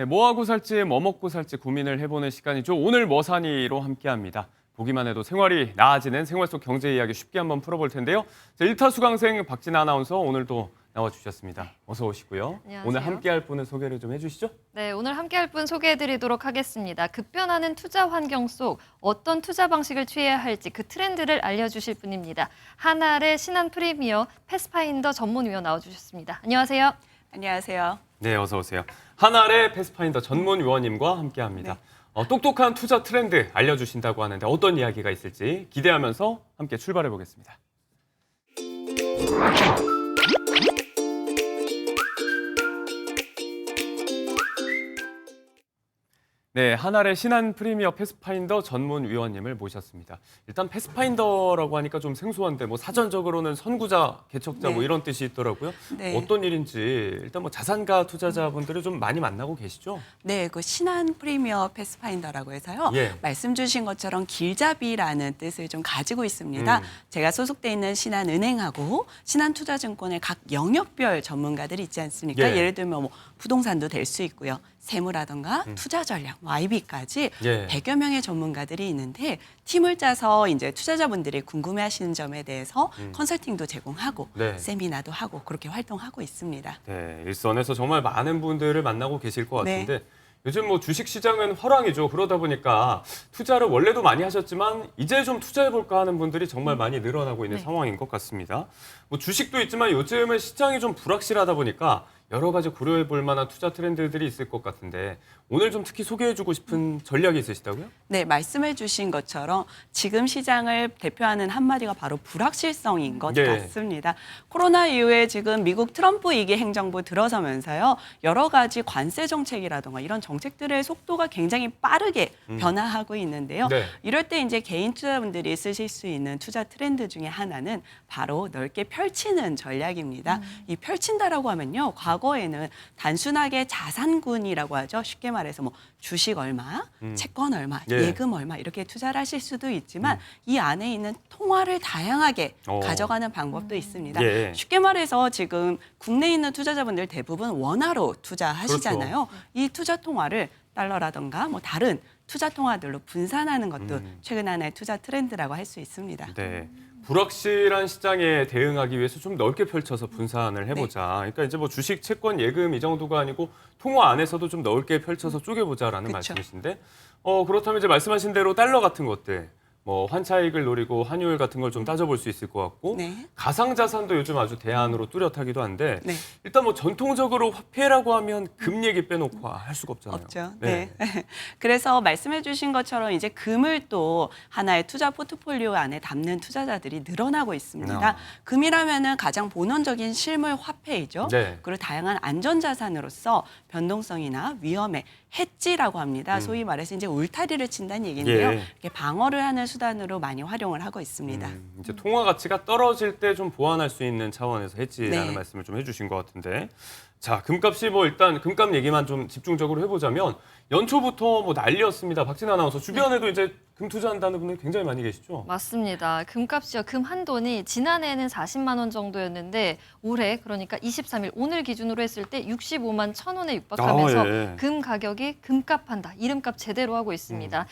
네, 뭐 하고 살지, 뭐 먹고 살지 고민을 해보는 시간이죠. 오늘 뭐 사니로 함께합니다. 보기만 해도 생활이 나아지는 생활 속 경제 이야기 쉽게 한번 풀어볼 텐데요. 자, 1타 수강생 박진아 아나운서 오늘도 나와주셨습니다. 어서 오시고요. 안녕하세요. 오늘 함께할 분을 소개를 좀 해주시죠. 네, 오늘 함께할 분 소개해드리도록 하겠습니다. 급변하는 투자 환경 속 어떤 투자 방식을 취해야 할지 그 트렌드를 알려주실 분입니다. 한알의 신한 프리미어 패스파인더 전문위원 나와주셨습니다. 안녕하세요. 안녕하세요. 네, 어서 오세요. 한알의 패스파인더 전문 위원님과 함께합니다. 똑똑한 투자 트렌드 알려주신다고 하는데 어떤 이야기가 있을지 기대하면서 함께 출발해 보겠습니다. 네, 한알의 신한 프리미어 패스파인더 전문 위원님을 모셨습니다. 일단 패스파인더라고 하니까 좀 생소한데 뭐 사전적으로는 선구자, 개척자 뭐 이런 뜻이 있더라고요. 네. 어떤 일인지 일단 뭐 자산가 투자자분들을 좀 많이 만나고 계시죠? 네, 그 신한 프리미어 패스파인더라고 해서요. 예. 말씀 주신 것처럼 길잡이라는 뜻을 좀 가지고 있습니다. 제가 소속돼 있는 신한은행하고 신한투자증권의 각 영역별 전문가들이 있지 않습니까? 예. 예를 들면 뭐 부동산도 될 수 있고요. 세무라든가 투자 전략, 뭐 IB까지 예. 100여 명의 전문가들이 있는데 팀을 짜서 이제 투자자분들이 궁금해하시는 점에 대해서 컨설팅도 제공하고 네. 세미나도 하고 그렇게 활동하고 있습니다. 네, 일선에서 정말 많은 분들을 만나고 계실 것 네. 같은데 요즘 뭐 주식 시장은 화랑이죠. 그러다 보니까 투자를 원래도 많이 하셨지만 이제 좀 투자해볼까 하는 분들이 정말 많이 늘어나고 있는 네. 상황인 것 같습니다. 뭐 주식도 있지만 요즘은 시장이 좀 불확실하다 보니까 여러 가지 고려해볼 만한 투자 트렌드들이 있을 것 같은데 오늘 좀 특히 소개해주고 싶은 전략이 있으시다고요? 네, 말씀해 주신 것처럼 지금 시장을 대표하는 한마디가 바로 불확실성인 것 예. 같습니다. 코로나 이후에 지금 미국 트럼프 2기 행정부 들어서면서요. 여러 가지 관세 정책이라든가 이런 정책들의 속도가 굉장히 빠르게 변화하고 있는데요. 네. 이럴 때 이제 개인 투자분들이 쓰실 수 있는 투자 트렌드 중에 하나는 바로 넓게 펼치는 전략입니다. 이 펼친다라고 하면요. 과거에는 단순하게 자산군이라고 하죠. 쉽게 말해서 뭐 주식 얼마, 채권 얼마, 예. 예금 얼마 이렇게 투자를 하실 수도 있지만 이 안에 있는 통화를 다양하게 가져가는 방법도 있습니다. 예. 쉽게 말해서 지금 국내에 있는 투자자분들 대부분 원화로 투자하시잖아요. 이 투자 통화를 달러라든가 뭐 다른 투자 통화들로 분산하는 것도 최근 하나의 투자 트렌드라고 할 수 있습니다. 네. 불확실한 시장에 대응하기 위해서 좀 넓게 펼쳐서 분산을 해보자. 그러니까 이제 뭐 주식, 채권, 예금 이 정도가 아니고 통화 안에서도 좀 넓게 펼쳐서 쪼개보자라는 그쵸. 말씀이신데 그렇다면 이제 말씀하신 대로 달러 같은 것들 뭐 환차익을 노리고 환율 같은 걸 좀 따져볼 수 있을 것 같고 네. 가상자산도 요즘 아주 대안으로 뚜렷하기도 한데 네. 일단 뭐 전통적으로 화폐라고 하면 금 얘기 빼놓고 할 수가 없잖아요. 없죠. 네. 그래서 말씀해 주신 것처럼 이제 금을 또 하나의 투자 포트폴리오 안에 담는 투자자들이 늘어나고 있습니다. 금이라면은 가장 본원적인 실물 화폐이죠. 네. 그리고 다양한 안전자산으로서 변동성이나 위험에 해지라고 합니다. 소위 말해서 이제 울타리를 친다는 얘기인데요. 예. 이렇게 방어를 하는 수단으로 많이 활용을 하고 있습니다. 이제 통화 가치가 떨어질 때 좀 보완할 수 있는 차원에서 해지라는 네. 말씀을 좀 해주신 것 같은데, 자 금값이 뭐 일단 금값 얘기만 좀 집중적으로 해보자면 연초부터 뭐 난리였습니다. 박진아 아나운서 주변에도 이제 금 투자한다는 분들 굉장히 많이 계시죠? 맞습니다. 금값이요. 금 한 돈이 지난해에는 40만 원 정도였는데 올해 그러니까 23일 오늘 기준으로 했을 때 65만 1,000원에 육박하면서 예. 금 가격이 금값한다. 이름값 제대로 하고 있습니다.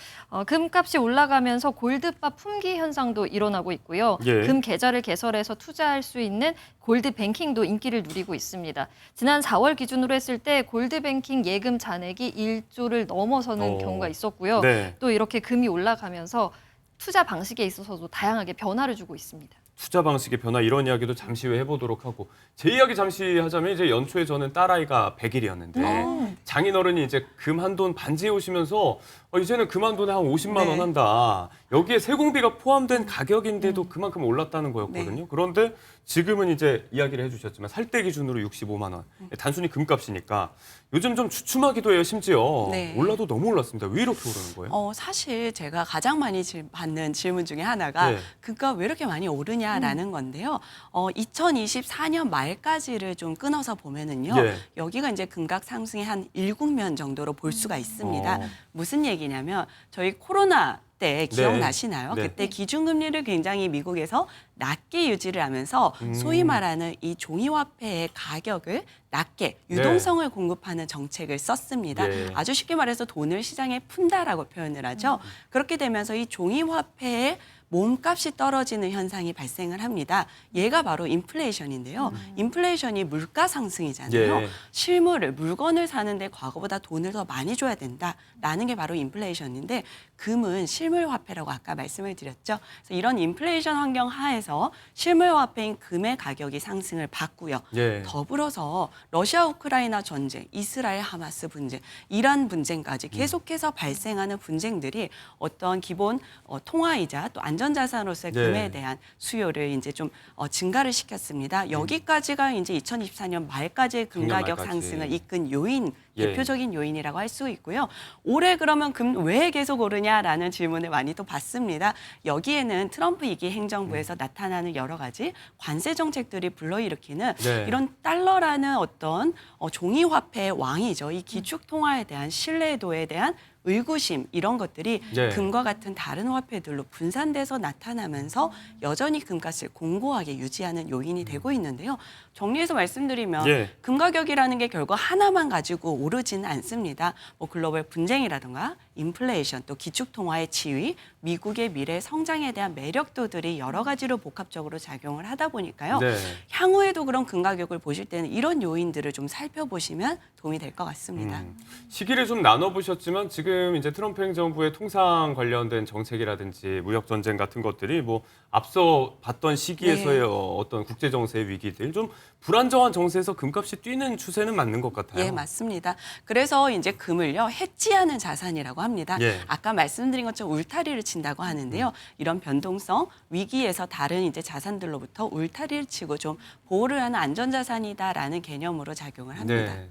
금값이 올라가면서 골드바 품귀 현상도 일어나고 있고요. 예. 금 계좌를 개설해서 투자할 수 있는 골드 뱅킹도 인기를 누리고 있습니다. 지난 4월 기준으로 했을 때 골드 뱅킹 예금 잔액이 1조를 넘어서는 경우가 있었고요. 네. 또 이렇게 금이 올라가면서 투자 방식에 있어서도 다양하게 변화를 주고 있습니다. 투자 방식의 변화 이런 이야기도 잠시 후에 해보도록 하고 제 이야기 잠시 하자면 이제 연초에 저는 딸아이가 100일이었는데 장인어른이 이제 금 한 돈 반지해 오시면서 이제는 금 한 돈에 한 50만 원 네. 한다. 여기에 세공비가 포함된 가격인데도 그만큼 올랐다는 거였거든요. 그런데 지금은 이제 이야기를 해주셨지만 살 때 기준으로 65만 원. 단순히 금값이니까 요즘 좀 주춤하기도 해요. 심지어 네. 올라도 너무 올랐습니다. 왜 이렇게 오르는 거예요? 사실 제가 가장 많이 받는 질문 중에 하나가 네. 금값 왜 이렇게 많이 오르냐라는 건데요. 2024년 말까지를 좀 끊어서 보면은요. 예. 여기가 이제 금값 상승의 한 일국면 정도로 볼 수가 있습니다. 무슨 얘기냐면 저희 코로나 때 기억나시나요? 네. 그때 기준금리를 굉장히 미국에서 낮게 유지를 하면서 소위 말하는 이 종이화폐의 가격을 낮게 유동성을 공급하는 정책을 썼습니다. 예. 아주 쉽게 말해서 돈을 시장에 푼다라고 표현을 하죠. 그렇게 되면서 이 종이화폐의 몸값이 떨어지는 현상이 발생을 합니다. 얘가 바로 인플레이션인데요. 인플레이션이 물가 상승이잖아요. 예. 실물을, 물건을 사는데 과거보다 돈을 더 많이 줘야 된다라는 게 바로 인플레이션인데 금은 실물화폐라고 아까 말씀을 드렸죠. 그래서 이런 인플레이션 환경 하에서 실물화폐인 금의 가격이 상승을 받고요. 예. 더불어서 러시아 우크라이나 전쟁, 이스라엘 하마스 분쟁, 이란 분쟁까지 계속해서 발생하는 분쟁들이 어떤 기본 통화이자 또 안전자산으로서의 네. 금에 대한 수요를 이제 좀 증가를 시켰습니다. 여기까지가 이제 2024년 말까지의 금 작년 가격 말까지. 상승을 이끈 요인, 예. 대표적인 요인이라고 할 수 있고요. 올해 그러면 금 왜 계속 오르냐라는 질문을 많이 또 받습니다. 여기에는 트럼프 2기 행정부에서 나타나는 여러 가지 관세 정책들이 불러일으키는 네. 이런 달러라는 어떤 종이화폐의 왕이죠. 이 기축 통화에 대한 신뢰도에 대한 의구심 이런 것들이 네. 금과 같은 다른 화폐들로 분산돼서 나타나면서 여전히 금값을 공고하게 유지하는 요인이 되고 있는데요. 정리해서 말씀드리면 예. 금 가격이라는 게 결국 하나만 가지고 오르지는 않습니다. 뭐 글로벌 분쟁이라든가 인플레이션 또 기축 통화의 지위, 미국의 미래 성장에 대한 매력도들이 여러 가지로 복합적으로 작용을 하다 보니까요. 네. 향후에도 그런 금 가격을 보실 때는 이런 요인들을 좀 살펴보시면 도움이 될 것 같습니다. 시기를 좀 나눠보셨지만 지금 이제 트럼프 행정부의 통상 관련된 정책이라든지 무역 전쟁 같은 것들이 뭐 앞서 봤던 시기에서의 어떤 국제 정세의 위기들 좀 불안정한 정세에서 금값이 뛰는 추세는 맞는 것 같아요. 예, 맞습니다. 그래서 이제 금을요, 해지하는 자산이라고 합니다. 예. 아까 말씀드린 것처럼 울타리를 친다고 하는데요. 이런 변동성, 위기에서 다른 이제 자산들로부터 울타리를 치고 좀 보호를 하는 안전자산이다라는 개념으로 작용을 합니다. 네.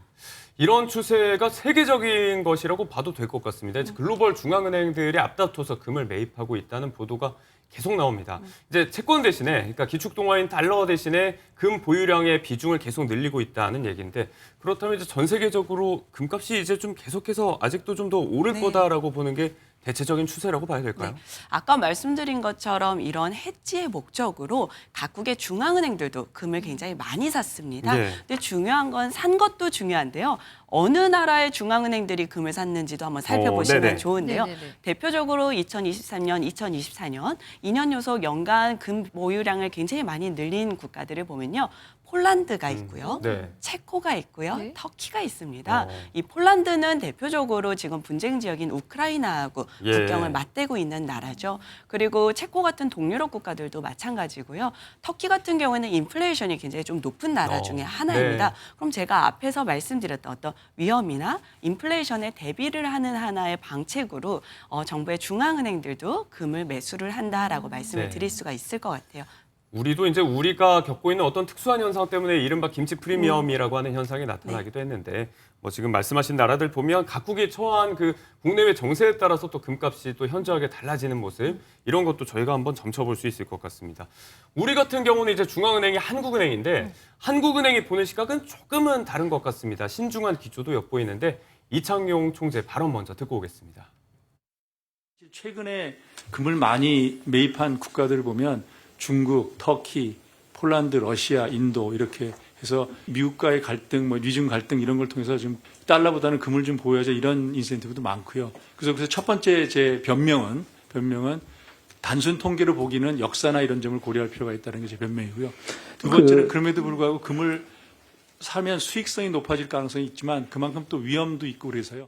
이런 추세가 세계적인 것이라고 봐도 될 것 같습니다. 이제 글로벌 중앙은행들이 앞다퉈서 금을 매입하고 있다는 보도가 계속 나옵니다. 이제 채권 대신에, 그러니까 기축통화인 달러 대신에 금 보유량의 비중을 계속 늘리고 있다는 얘기인데 그렇다면 이제 전 세계적으로 금값이 이제 좀 계속해서 아직도 좀 더 오를 네. 거다라고 보는 게 대체적인 추세라고 봐야 될까요? 네. 아까 말씀드린 것처럼 이런 해지의 목적으로 각국의 중앙은행들도 금을 굉장히 많이 샀습니다. 네. 근데 중요한 건 산 것도 중요한데요. 어느 나라의 중앙은행들이 금을 샀는지도 한번 살펴보시면 네네. 좋은데요. 네네네. 대표적으로 2023년, 2024년 2년 연속 연간 금 보유량을 굉장히 많이 늘린 국가들을 보면요. 폴란드가 있고요. 네. 체코가 있고요. 네. 터키가 있습니다. 어. 이 폴란드는 대표적으로 지금 분쟁 지역인 우크라이나하고 예. 국경을 맞대고 있는 나라죠. 그리고 체코 같은 동유럽 국가들도 마찬가지고요. 터키 같은 경우에는 인플레이션이 굉장히 좀 높은 나라 중에 하나입니다. 네. 그럼 제가 앞에서 말씀드렸던 어떤 위험이나 인플레이션에 대비를 하는 하나의 방책으로 정부의 중앙은행들도 금을 매수를 한다라고 말씀을 네. 드릴 수가 있을 것 같아요. 우리도 이제 우리가 겪고 있는 어떤 특수한 현상 때문에 이른바 김치 프리미엄이라고 하는 현상이 나타나기도 했는데 뭐 지금 말씀하신 나라들 보면 각국이 처한 그 국내외 정세에 따라서 또 금값이 또 현저하게 달라지는 모습 이런 것도 저희가 한번 점쳐볼 수 있을 것 같습니다. 우리 같은 경우는 이제 중앙은행이 한국은행인데 한국은행이 보는 시각은 조금은 다른 것 같습니다. 신중한 기조도 엿보이는데 이창용 총재 발언 먼저 듣고 오겠습니다. 최근에 금을 많이 매입한 국가들을 보면 중국, 터키, 폴란드, 러시아, 인도 이렇게 해서 미국과의 갈등, 뭐 미중 갈등 이런 걸 통해서 좀 달러보다는 금을 좀 보여야지 이런 인센티브도 많고요. 그래서 첫 번째 제 변명은 단순 통계로 보기는 역사나 이런 점을 고려할 필요가 있다는 게 제 변명이고요. 두 번째는 그럼에도 불구하고 금을 사면 수익성이 높아질 가능성이 있지만 그만큼 또 위험도 있고 그래서요.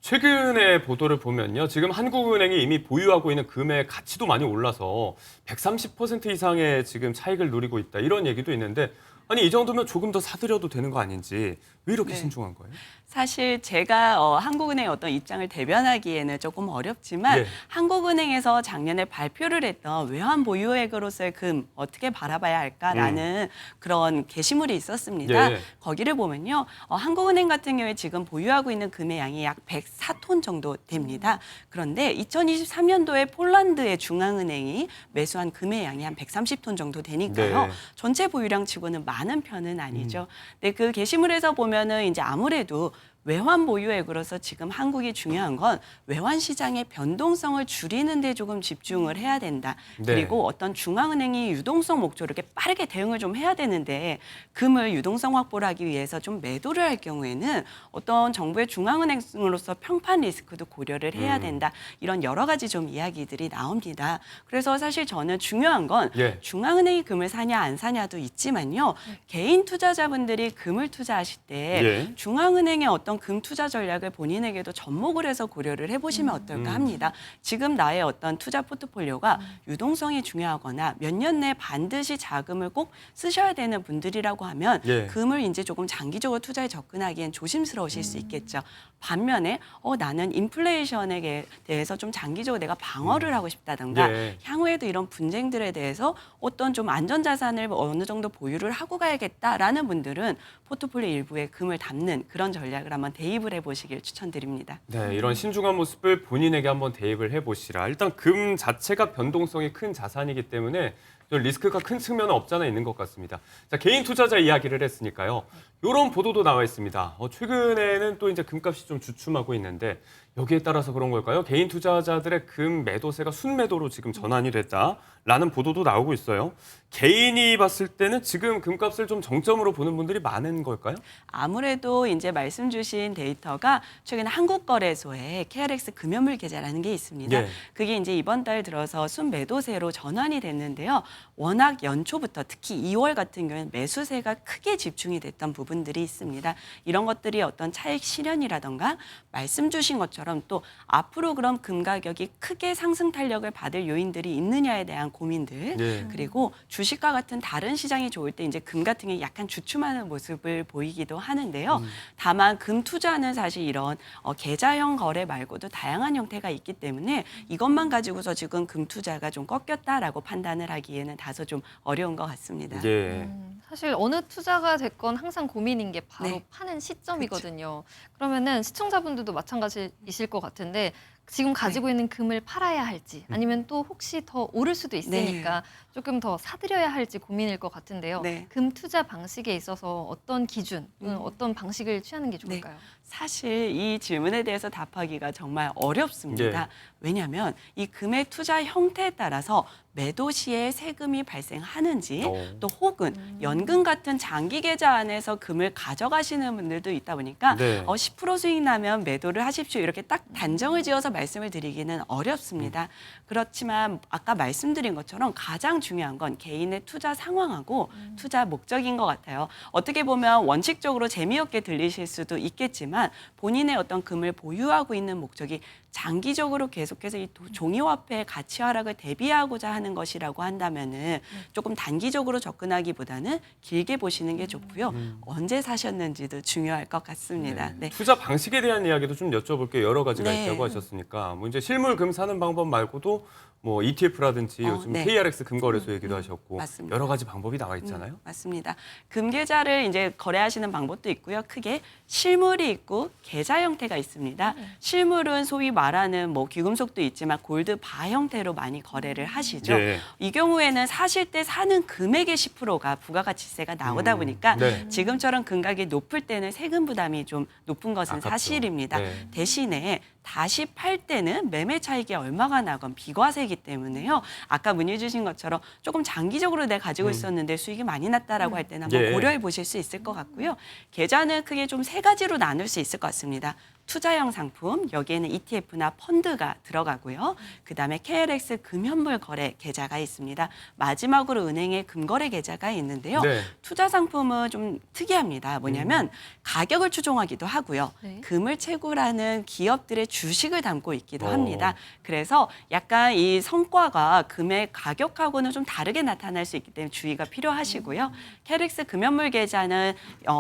최근의 보도를 보면요. 지금 한국은행이 이미 보유하고 있는 금의 가치도 많이 올라서 130% 이상의 지금 차익을 누리고 있다. 이런 얘기도 있는데 아니 이 정도면 조금 더 사들여도 되는 거 아닌지 왜 이렇게 네. 신중한 거예요? 사실 제가 한국은행의 어떤 입장을 대변하기에는 조금 어렵지만 예. 한국은행에서 작년에 발표를 했던 외환 보유액으로서의 금 어떻게 바라봐야 할까라는 그런 게시물이 있었습니다. 예. 거기를 보면요. 한국은행 같은 경우에 지금 보유하고 있는 금의 양이 약 104톤 정도 됩니다. 그런데 2023년도에 폴란드의 중앙은행이 매수한 금의 양이 한 130톤 정도 되니까요. 네. 전체 보유량 치고는 많은 편은 아니죠. 근데 그 게시물에서 보면은 이제 아무래도 외환 보유액으로서 지금 한국이 중요한 건 외환 시장의 변동성을 줄이는 데 조금 집중을 해야 된다. 네. 그리고 어떤 중앙은행이 유동성 목조를 이렇게 빠르게 대응을 좀 해야 되는데 금을 유동성 확보를 하기 위해서 좀 매도를 할 경우에는 어떤 정부의 중앙은행으로서 평판 리스크도 고려를 해야 된다. 이런 여러 가지 좀 이야기들이 나옵니다. 그래서 사실 저는 중요한 건 예. 중앙은행이 금을 사냐 안 사냐도 있지만요. 개인 투자자분들이 금을 투자하실 때 예. 중앙은행의 어떤 금 투자 전략을 본인에게도 접목을 해서 고려를 해보시면 어떨까 합니다. 지금 나의 어떤 투자 포트폴리오가 유동성이 중요하거나 몇 년 내에 반드시 자금을 꼭 쓰셔야 되는 분들이라고 하면 예. 금을 이제 조금 장기적으로 투자에 접근하기엔 조심스러우실 수 있겠죠. 반면에 나는 인플레이션에 대해서 좀 장기적으로 내가 방어를 하고 싶다든가 예. 향후에도 이런 분쟁들에 대해서 어떤 좀 안전자산을 어느 정도 보유를 하고 가야겠다라는 분들은 포트폴리오 일부에 금을 담는 그런 전략을 한번 대입을 해보시길 추천드립니다. 네, 이런 신중한 모습을 본인에게 한번 대입을 해보시라. 일단 금 자체가 변동성이 큰 자산이기 때문에 좀 리스크가 큰 측면은 없잖아 있는 것 같습니다. 자, 개인 투자자 이야기를 했으니까요. 이런 보도도 나와 있습니다. 최근에는 또 이제 금값이 좀 주춤하고 있는데 여기에 따라서 그런 걸까요? 개인 투자자들의 금 매도세가 순매도로 지금 전환이 됐다라는 보도도 나오고 있어요. 개인이 봤을 때는 지금 금값을 좀 정점으로 보는 분들이 많은 걸까요? 아무래도 이제 말씀 주신 데이터가 최근 한국거래소에 KRX 금연물 계좌라는 게 있습니다. 예. 그게 이제 이번 달 들어서 순매도세로 전환이 됐는데요. 워낙 연초부터 특히 2월 같은 경우에는 매수세가 크게 집중이 됐던 부분들이 있습니다. 이런 것들이 어떤 차익 실현이라던가 말씀 주신 것처럼 또 앞으로 그럼 금 가격이 크게 상승 탄력을 받을 요인들이 있느냐에 대한 고민들 예. 그리고 주식과 같은 다른 시장이 좋을 때 이제 금 같은 게 약간 주춤하는 모습을 보이기도 하는데요. 다만 금 투자는 사실 이런 계좌형 거래 말고도 다양한 형태가 있기 때문에 이것만 가지고서 지금 금 투자가 좀 꺾였다라고 판단을 하기에는 다소 좀 어려운 것 같습니다. 예. 사실 어느 투자가 됐건 항상 고민인 게 바로 네. 파는 시점이거든요. 그러면은 시청자분들도 마찬가지이실 것 같은데 지금 가지고 있는 금을 팔아야 할지 아니면 또 혹시 더 오를 수도 있으니까 조금 더 사들여야 할지 고민일 것 같은데요. 네. 금 투자 방식에 있어서 어떤 기준, 어떤 방식을 취하는 게 좋을까요? 사실 이 질문에 대해서 답하기가 정말 어렵습니다. 예. 왜냐하면 이 금의 투자 형태에 따라서 매도 시에 세금이 발생하는지 또 혹은 연금 같은 장기 계좌 안에서 금을 가져가시는 분들도 있다 보니까 네. 10% 수익 나면 매도를 하십시오. 이렇게 딱 단정을 지어서 말씀을 드리기는 어렵습니다. 그렇지만 아까 말씀드린 것처럼 가장 중요한 건 개인의 투자 상황하고 투자 목적인 것 같아요. 어떻게 보면 원칙적으로 재미없게 들리실 수도 있겠지만 본인의 어떤 금을 보유하고 있는 목적이 장기적으로 계속해서 이 종이화폐의 가치 하락을 대비하고자 하는 것이라고 한다면은 조금 단기적으로 접근하기보다는 길게 보시는 게 좋고요. 언제 사셨는지도 중요할 것 같습니다. 네. 투자 방식에 대한 이야기도 좀 여쭤볼게요. 여러 가지가 네. 있다고 하셨으니까 뭐 이제 실물 금 사는 방법 말고도 뭐 ETF라든지 요즘 네. KRX 금거래소 얘기도 하셨고 맞습니다. 여러 가지 방법이 나와 있잖아요. 맞습니다. 금 계좌를 이제 거래하시는 방법도 있고요. 크게 실물이 있고 계좌 형태가 있습니다. 실물은 소위 말하는 뭐 귀금속도 있지만 골드 바 형태로 많이 거래를 하시죠. 예. 이 경우에는 사실 때 사는 금액의 10%가 부가가치세가 나오다 보니까 네. 지금처럼 금가격이 높을 때는 세금 부담이 좀 높은 것은 아깝죠. 사실입니다. 네. 대신에 다시 팔 때는 매매 차익이 얼마가 나건 비과세이기 때문에요. 아까 문의 주신 것처럼 조금 장기적으로 내가 가지고 있었는데 수익이 많이 났다라고 할 때는 한번 예. 고려해 보실 수 있을 것 같고요. 계좌는 크게 좀 세 가지로 나눌 수 있을 것 같습니다. 투자형 상품, 여기에는 ETF나 펀드가 들어가고요. 그다음에 KRX 금현물 거래 계좌가 있습니다. 마지막으로 은행의 금거래 계좌가 있는데요. 네. 투자 상품은 좀 특이합니다. 뭐냐면 가격을 추종하기도 하고요. 네. 금을 채굴하는 기업들의 주식을 담고 있기도 어. 합니다. 그래서 약간 이 성과가 금의 가격하고는 좀 다르게 나타날 수 있기 때문에 주의가 필요하시고요. KRX 금현물 계좌는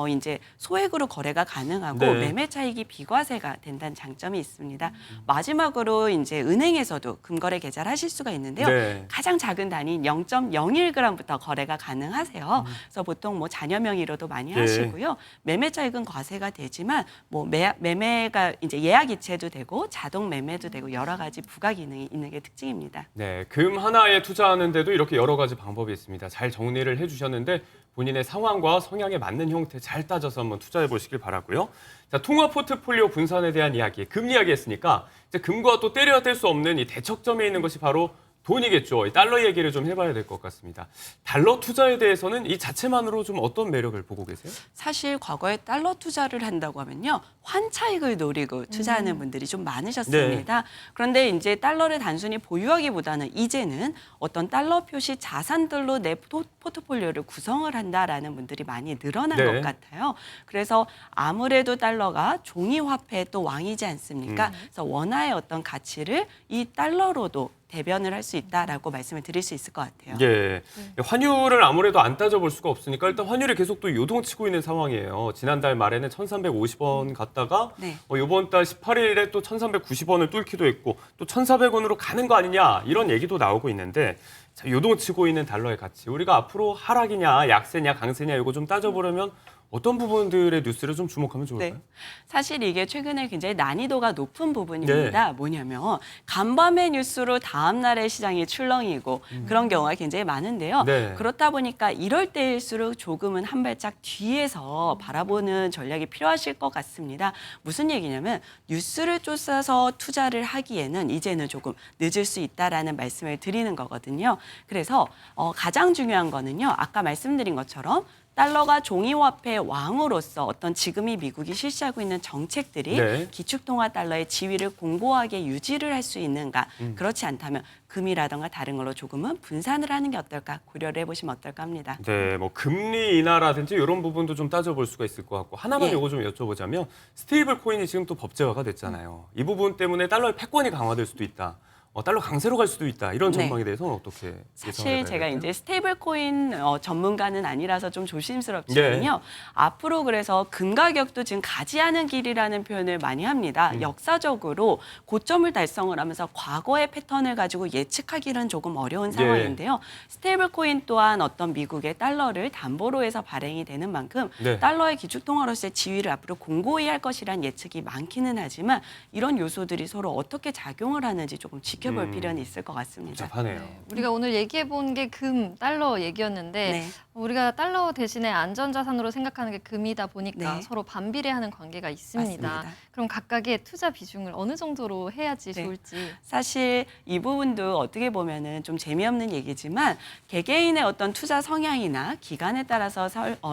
이제 소액으로 거래가 가능하고 네. 매매 차익이 비과세가 된다는 장점이 있습니다. 마지막으로 이제 은행에서도 금거래 계좌를 하실 수가 있는데요. 네. 가장 작은 단위인 0.01g부터 거래가 가능하세요. 그래서 보통 뭐 자녀 명의로도 많이 네. 하시고요. 매매 차익은 과세가 되지만 뭐 매매가 이제 예약 이체도 되고 자동 매매도 되고 여러 가지 부가 기능이 있는 게 특징입니다. 네, 금 하나에 투자하는데도 이렇게 여러 가지 방법이 있습니다. 잘 정리를 해주셨는데 본인의 상황과 성향에 맞는 형태 잘 따져서 한번 투자해 보시길 바라고요. 자, 통화 포트폴리오 분산에 대한 이야기, 금 이야기 했으니까 이제 금과 또 때려야 뗄 수 없는 이 대척점에 있는 것이 바로 돈이겠죠. 이 달러 얘기를 좀 해봐야 될 것 같습니다. 달러 투자에 대해서는 이 자체만으로 좀 어떤 매력을 보고 계세요? 사실 과거에 달러 투자를 한다고 하면요. 환차익을 노리고 투자하는 분들이 좀 많으셨습니다. 그런데 이제 달러를 단순히 보유하기보다는 이제는 어떤 달러 표시 자산들로 내 포트폴리오를 구성을 한다라는 분들이 많이 늘어난 네. 것 같아요. 그래서 아무래도 달러가 종이 화폐의 또 왕이지 않습니까? 그래서 원화의 어떤 가치를 이 달러로도 대변을 할 수 있다라고 말씀을 드릴 수 있을 것 같아요. 예, 환율을 아무래도 안 따져볼 수가 없으니까 일단 환율이 계속 또 요동치고 있는 상황이에요. 지난달 말에는 1,350원 갔다가 네. 이번 달 18일에 또 1,390원을 뚫기도 했고 또 1,400원으로 가는 거 아니냐 이런 얘기도 나오고 있는데 자, 요동치고 있는 달러의 가치 우리가 앞으로 하락이냐 약세냐 강세냐 이거 좀 따져보려면 어떤 부분들의 뉴스를 좀 주목하면 좋을까요? 네. 사실 이게 최근에 굉장히 난이도가 높은 부분입니다. 뭐냐면 간밤의 뉴스로 다음 날의 시장이 출렁이고 그런 경우가 굉장히 많은데요. 네. 그렇다 보니까 이럴 때일수록 조금은 한 발짝 뒤에서 바라보는 전략이 필요하실 것 같습니다. 무슨 얘기냐면 뉴스를 쫓아서 투자를 하기에는 이제는 조금 늦을 수 있다라는 말씀을 드리는 거거든요. 그래서 가장 중요한 거는요. 아까 말씀드린 것처럼 달러가 종이화폐의 왕으로서 어떤 지금이 미국이 실시하고 있는 정책들이 네. 기축통화 달러의 지위를 공고하게 유지를 할 수 있는가. 그렇지 않다면 금이라든가 다른 걸로 조금은 분산을 하는 게 어떨까 고려를 해보시면 어떨까 합니다. 네, 뭐 금리 인하라든지 이런 부분도 좀 따져볼 수가 있을 것 같고 하나만 예. 요거 좀 여쭤보자면 스테이블 코인이 지금 또 법제화가 됐잖아요. 이 부분 때문에 달러의 패권이 강화될 수도 있다. 달러 강세로 갈 수도 있다. 이런 네. 전망에 대해서는 어떻게 예상을 사실 해봐야 제가 될까요? 이제 스테이블 코인 전문가는 아니라서 좀 조심스럽지만요. 앞으로 그래서 금 가격도 지금 가지하는 길이라는 표현을 많이 합니다. 역사적으로 고점을 달성을 하면서 과거의 패턴을 가지고 예측하기는 조금 어려운 상황인데요. 스테이블 코인 또한 어떤 미국의 달러를 담보로 해서 발행이 되는 만큼 네. 달러의 기축통화로서의 지위를 앞으로 공고히 할 것이란 예측이 많기는 하지만 이런 요소들이 서로 어떻게 작용을 하는지 조금 지켜볼 필요는 있을 것 같습니다. 복잡하네요. 우리가 오늘 얘기해 본 게 금, 달러 얘기였는데 네. 우리가 달러 대신에 안전자산으로 생각하는 게 금이다 보니까 네. 서로 반비례하는 관계가 있습니다. 맞습니다. 그럼 각각의 투자 비중을 어느 정도로 해야지 네. 좋을지. 사실 이 부분도 어떻게 보면은 좀 재미없는 얘기지만 개개인의 어떤 투자 성향이나 기간에 따라서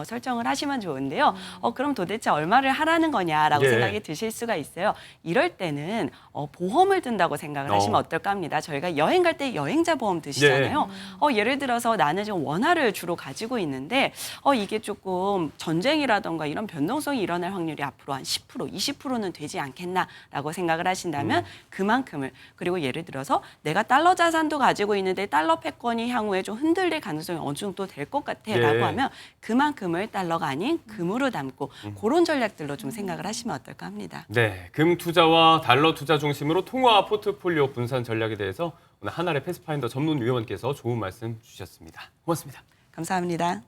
설정을 하시면 좋은데요. 그럼 도대체 얼마를 하라는 거냐라고 예. 생각이 드실 수가 있어요. 이럴 때는 보험을 든다고 생각을 하시면 어떨까 합니다. 저희가 여행 갈 때 여행자 보험 드시잖아요. 예를 들어서 나는 지금 원화를 주로 가지고 있는데 이게 조금 전쟁이라던가 이런 변동성이 일어날 확률이 앞으로 한 10%, 20%는 되지 않겠나라고 생각을 하신다면 그만큼을 그리고 예를 들어서 내가 달러 자산도 가지고 있는데 달러 패권이 향후에 좀 흔들릴 가능성이 어느 정도 될 것 같아라고 하면 그만큼을 달러가 아닌 금으로 담고 그런 전략들로 좀 생각을 하시면 어떨까 합니다. 네, 금 투자와 달러 투자 중심으로 통화 포트폴리오 분산 전략에 대해서 오늘 한알의 패스파인더 전문위원께서 좋은 말씀 주셨습니다. 고맙습니다. 감사합니다.